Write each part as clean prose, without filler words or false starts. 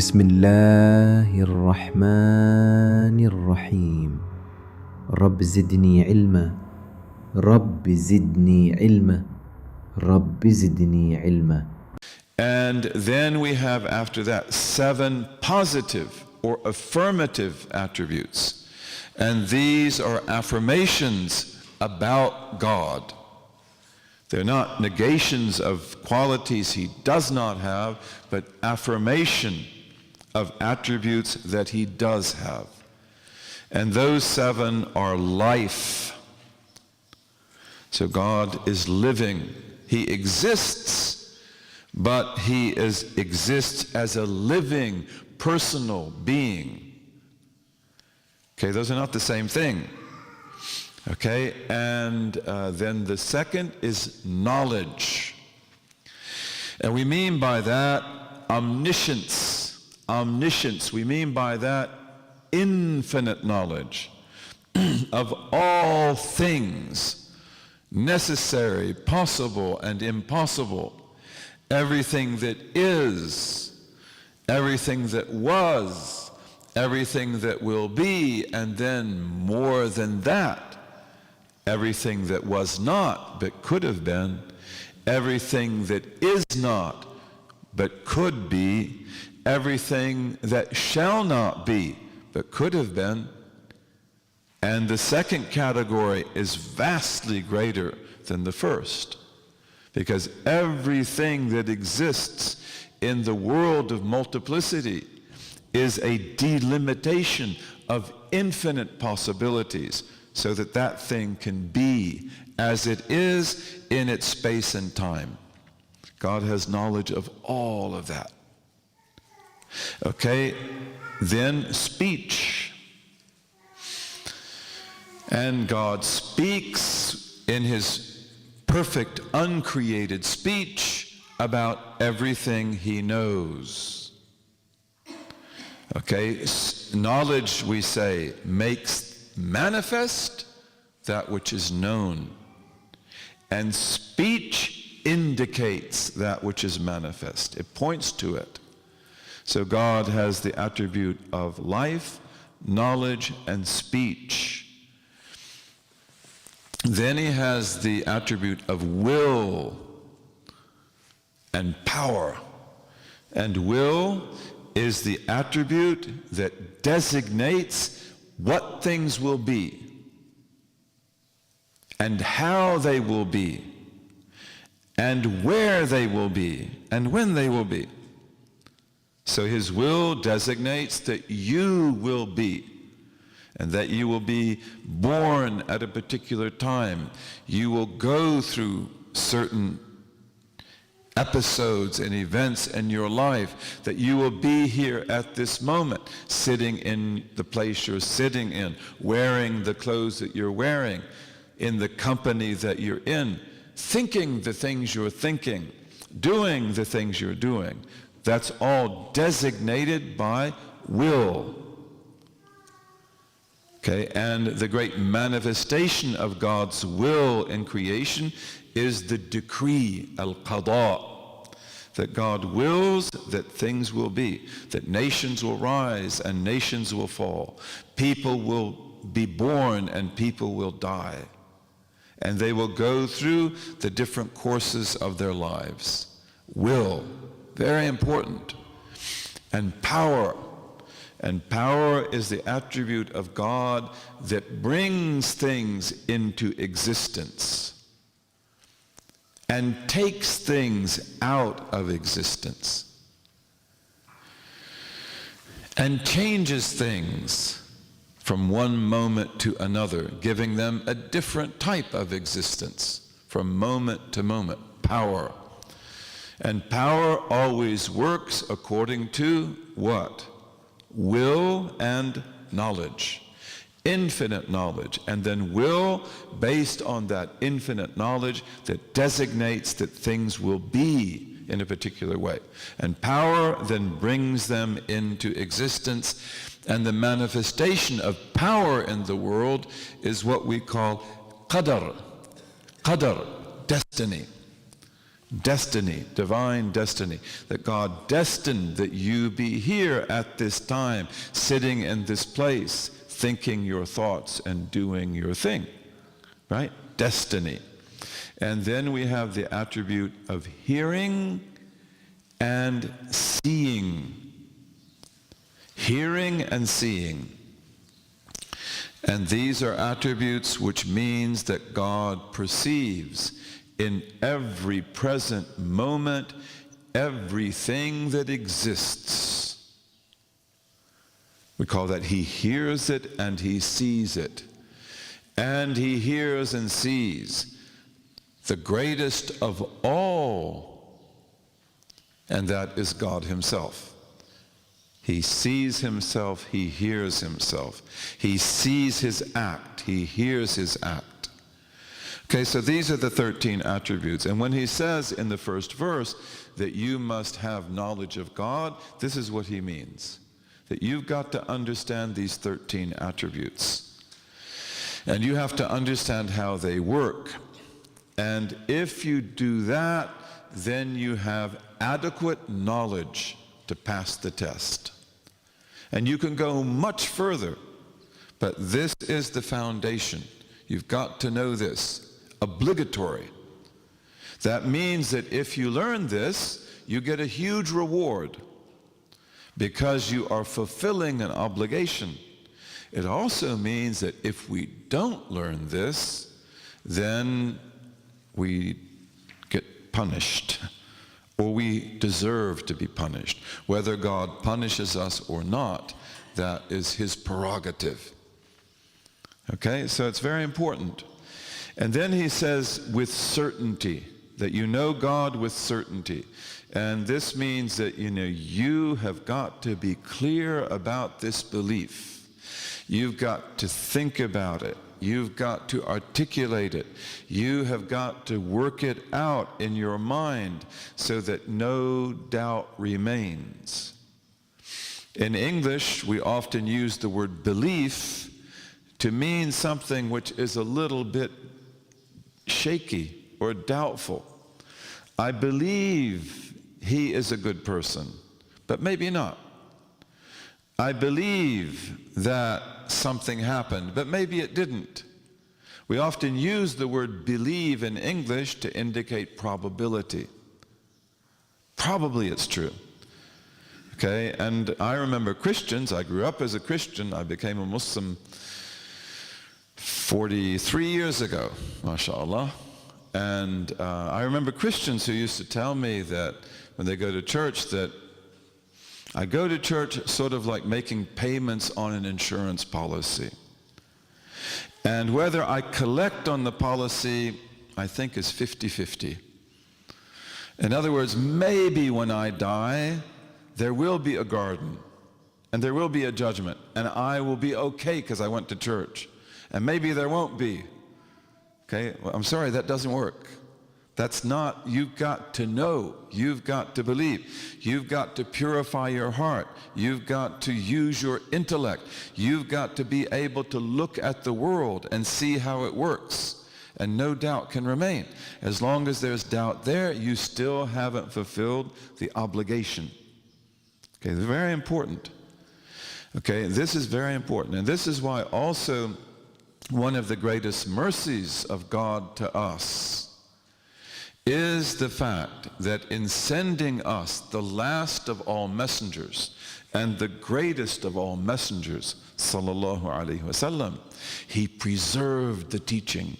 بسم الله الرحمن الرحيم رب زدني علما رب زدني علما رب زدني علما. And then we have after that 7 positive or affirmative attributes. And these are affirmations about God. They're not negations of qualities he does not have, but affirmation of attributes that he does have. And those 7 are life. So God is living. He exists, but he exists as a living, personal being. Okay, those are not the same thing. Okay, and then the second is knowledge. And we mean by that omniscience. Omniscience, we mean by that infinite knowledge of all things necessary, possible, and impossible. Everything that is, everything that was, everything that will be, and then more than that, everything that was not but could have been, everything that is not but could be, everything that shall not be but could have been. And the second category is vastly greater than the first, because everything that exists in the world of multiplicity is a delimitation of infinite possibilities, so that that thing can be as it is in its space and time. God has knowledge of all of that. Okay, then speech. And God speaks in his perfect uncreated speech about everything he knows. Okay, knowledge, we say, makes manifest that which is known. And speech indicates that which is manifest. It points to it. So God has the attribute of life, knowledge, and speech. Then he has the attribute of will and power. And will is the attribute that designates what things will be and how they will be and where they will be and when they will be. So his will designates that you will be, and that you will be born at a particular time. You will go through certain episodes and events in your life, that you will be here at this moment, sitting in the place you're sitting in, wearing the clothes that you're wearing, in the company that you're in, thinking the things you're thinking, doing the things you're doing. That's all designated by will. Okay, and the great manifestation of God's will in creation is the decree, al-qada, that God wills that things will be, that nations will rise and nations will fall, people will be born and people will die, and they will go through the different courses of their lives. Will, very important. And power. And power is the attribute of God that brings things into existence and takes things out of existence and changes things from one moment to another, giving them a different type of existence from moment to moment. Power. And power always works according to what? Will and knowledge. Infinite knowledge. And then will based on that infinite knowledge that designates that things will be in a particular way. And power then brings them into existence. And the manifestation of power in the world is what we call qadar. Qadar, destiny. Destiny, divine destiny, that God destined that you be here at this time, sitting in this place, thinking your thoughts and doing your thing, right? Destiny. And then we have the attribute of hearing and seeing. Hearing and seeing. And these are attributes which means that God perceives in every present moment everything that exists. We call that He hears it and He sees it. And He hears and sees the greatest of all, and that is God Himself. He sees Himself, He hears Himself. He sees His act, He hears His act. Okay, so these are the 13 attributes. And when He says in the first verse that you must have knowledge of God, this is what He means. That you've got to understand these 13 attributes. And you have to understand how they work. And if you do that, then you have adequate knowledge to pass the test. And you can go much further, but this is the foundation. You've got to know this. Obligatory. That means that if you learn this, you get a huge reward because you are fulfilling an obligation. It also means that if we don't learn this, then we get punished, or we deserve to be punished. Whether God punishes us or not, that is His prerogative. Okay, so it's very important. And then He says with certainty, that you know God with certainty. And this means that you have got to be clear about this belief. You've got to think about it. You've got to articulate it. You have got to work it out in your mind so that no doubt remains. In English, we often use the word belief to mean something which is a little bit shaky or doubtful. I believe he is a good person, but maybe not. I believe that something happened, but maybe it didn't. We often use the word believe in English to indicate probability. Probably it's true. Okay, and I remember Christians, I grew up as a Christian, I became a Muslim 43 years ago, mashallah. And I remember Christians who used to tell me that when they go to church, that I go to church sort of like making payments on an insurance policy. And whether I collect on the policy, I think is 50-50. In other words, maybe when I die, there will be a garden, and there will be a judgment, and I will be okay because I went to church. And maybe there won't be. Okay, well, I'm sorry, that doesn't work. That's not, you've got to know, you've got to believe, you've got to purify your heart, you've got to use your intellect, you've got to be able to look at the world and see how it works, and no doubt can remain. As long as there's doubt there, you still haven't fulfilled the obligation. Okay, it's very important. Okay, this is very important, and this is why also one of the greatest mercies of God to us is the fact that in sending us the last of all messengers and the greatest of all messengers, sallallahu alaihi wasallam, he preserved the teaching.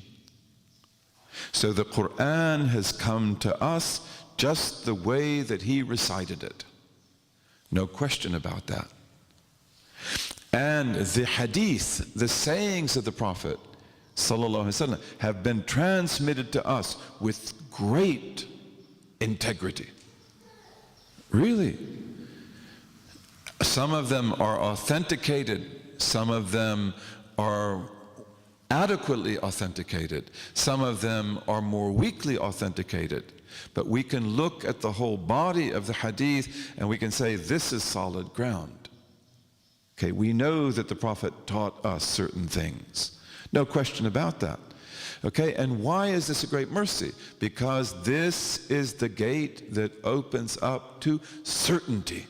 So the Quran has come to us just the way that he recited it. No question about that. And the hadith, the sayings of the Prophet sallallahu alaihi wasallam, have been transmitted to us with great integrity. Really. Some of them are authenticated, some of them are adequately authenticated, some of them are more weakly authenticated. But we can look at the whole body of the hadith and we can say this is solid ground. Okay, we know that the Prophet taught us certain things. No question about that. Okay, and why is this a great mercy? Because this is the gate that opens up to certainty.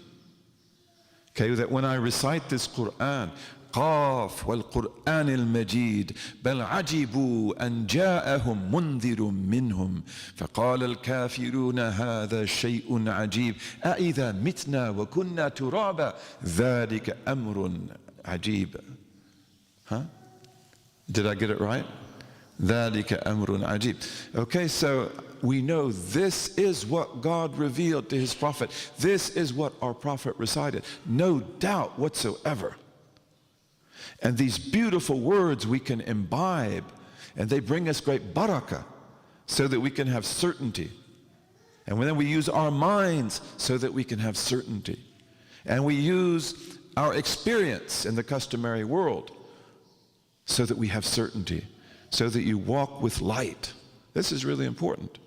Okay, that when I recite this Quran, قاف والقرآن المجيد بل عجبوا أن جاءهم منذر منهم فقال الكافرون هذا شيء عجيب أإذا متنا وكنا ترابا ذلك أمر عجيب. Huh? Did I get it right? ذلك أمر عجيب. Okay, so we know this is what God revealed to his prophet. This is what our prophet recited. No doubt whatsoever. And these beautiful words we can imbibe, and they bring us great barakah, so that we can have certainty. And then we use our minds so that we can have certainty. And we use our experience in the customary world so that we have certainty, so that you walk with light. This is really important.